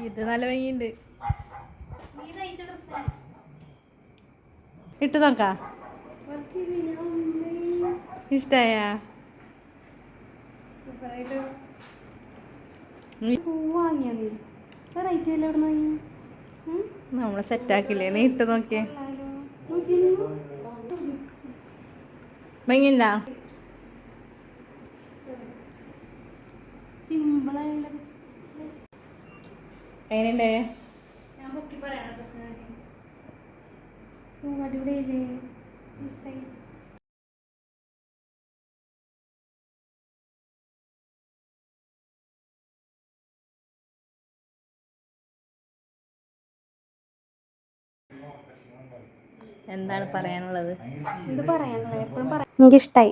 ഇത് നല്ല ഭംഗിയുണ്ട്. ഇട്ട് നോക്കാ. ഇഷ്ടായ നമ്മളെ സെറ്റാക്കില്ലേ? നീ ഇട്ട് നോക്കിയേ. ഭംഗിയില്ല? എങ്ങനെയുണ്ട്? എന്താണ് പറയാനുള്ളത്? എന്ത് പറയാനുള്ളത്? എപ്പോഴും പറയാം. എനിക്കിഷ്ടായി.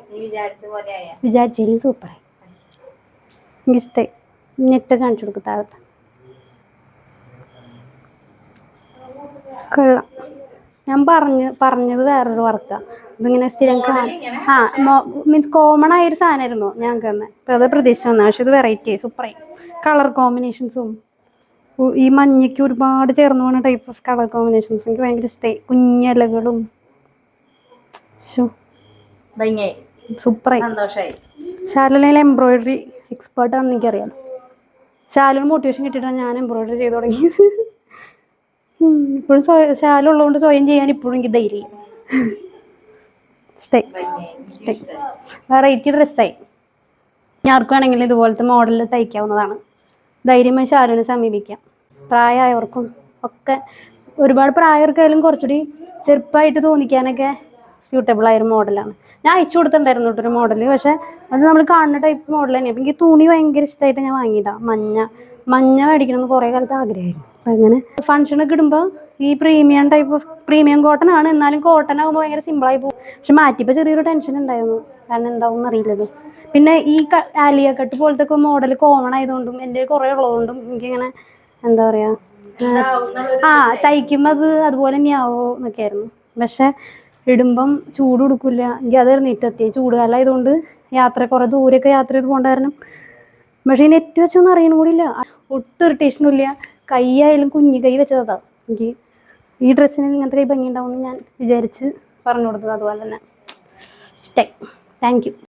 വിചാരിച്ചതിലും സൂപ്പറായി. എനിക്കിഷ്ടായി. നെറ്റ് കാണിച്ചു കൊടുക്കും താഴത്ത്. കൊള്ളാം. ഞാൻ പറഞ്ഞത് വേറൊരു വർക്കാണ്. ഇതിങ്ങനെ സ്ഥിരം മീൻസ് കോമൺ ആയൊരു സാധനമായിരുന്നു ഞങ്ങൾക്ക് തന്നെ. ഇപ്പം അത് പ്രതീക്ഷിച്ച് വന്നത്. പക്ഷെ ഇത് വെറൈറ്റി ആയി, സൂപ്പറായി. കളർ കോമ്പിനേഷൻസും ഈ മഞ്ഞയ്ക്ക് ഒരുപാട് ചേർന്ന് പോകുന്ന ടൈപ്പ് ഓഫ് കളർ കോമ്പിനേഷൻസ് എനിക്ക് ഭയങ്കര ഇഷ്ടമായി. കുഞ്ഞലകളും സൂപ്പറായി. ശാലുവിൽ എംബ്രോയിഡറി എക്സ്പേർട്ടാണെന്ന് എനിക്കറിയാം. ശാലുവിന് മോട്ടിവേഷൻ കിട്ടിയിട്ടാണ് ഞാൻ എംബ്രോയിഡറി ചെയ്ത് തുടങ്ങിയത്. ഇപ്പോഴും ശാലു ഉള്ളതുകൊണ്ട് സ്വയം ചെയ്യാൻ ഇപ്പോഴും എനിക്ക് ധൈര്യം. വെറൈറ്റി ഡ്രസ്സായി. ആർക്കും വേണമെങ്കിലും ഇതുപോലത്തെ മോഡലിൽ തയ്ക്കാവുന്നതാണ്. ധൈര്യമായി ശാലുവിനെ സമീപിക്കാം. പ്രായമായവർക്കും ഒക്കെ, ഒരുപാട് പ്രായമായവർക്കായാലും കുറച്ചുകൂടി ചെറുപ്പമായിട്ട് തോന്നിക്കാനൊക്കെ സ്യൂട്ടബിൾ ആയൊരു മോഡലാണ്. ഞാൻ അയച്ചു കൊടുത്തിട്ടുണ്ടായിരുന്നു കേട്ടൊരു മോഡൽ. പക്ഷെ അത് നമ്മൾ കാണുന്ന ടൈപ്പ് മോഡൽ തന്നെയാണ്. അപ്പം എനിക്ക് തുണി ഭയങ്കര ഇഷ്ടമായിട്ട് ഞാൻ വാങ്ങിയതാണ്. മഞ്ഞ മേടിക്കണമെന്ന് കുറേ കാലത്ത് ആഗ്രഹമായിരുന്നു. അപ്പം അങ്ങനെ ഫംഗ്ഷനൊക്കെ ഇടുമ്പോൾ ഈ premium type of premium cotton ആണ്. എന്നാലും കോട്ടൺ ആകുമ്പോൾ ഭയങ്കര സിമ്പിളായി പോകും. പക്ഷെ മാറ്റിയപ്പോൾ ചെറിയൊരു ടെൻഷൻ ഉണ്ടായിരുന്നു. കാരണം എന്താവും എന്നറിയില്ലത്. പിന്നെ ഈ ആലിയ കട്ട് പോലത്തെ ഒക്കെ മോഡൽ കോമൺ ആയതുകൊണ്ടും എൻ്റെ കുറേ ഉള്ളതുകൊണ്ടും എനിക്കിങ്ങനെ എന്താ പറയുക, തയ്ക്കുമ്പോൾ അതുപോലെ തന്നെയാവോ എന്നൊക്കെ ആയിരുന്നു. പക്ഷെ ഇടുമ്പം ചൂട് കൊടുക്കില്ല. എനിക്ക് അതായിരുന്നു ഇട്ടെത്തി. ചൂടുകാലം ആയതുകൊണ്ട് കുറേ ദൂരെയൊക്കെ യാത്ര ചെയ്ത് പോകേണ്ട കാരണം. പക്ഷേ ഈ നെറ്റ് വെച്ചൊന്നും അറിയണം കൂടിയില്ല. ഒട്ടും ഇറിറ്റേഷനും ഇല്ല. കൈയായാലും കുഞ്ഞു കൈ വെച്ചതാണ്. എനിക്ക് ഈ ഡ്രസ്സിന് ഇങ്ങനത്തെ കൈ ഭംഗി ഉണ്ടാവുമെന്ന് ഞാൻ വിചാരിച്ച് പറഞ്ഞു കൊടുത്തത്. അതുപോലെ തന്നെ ഇഷ്ടമായി. Thank you.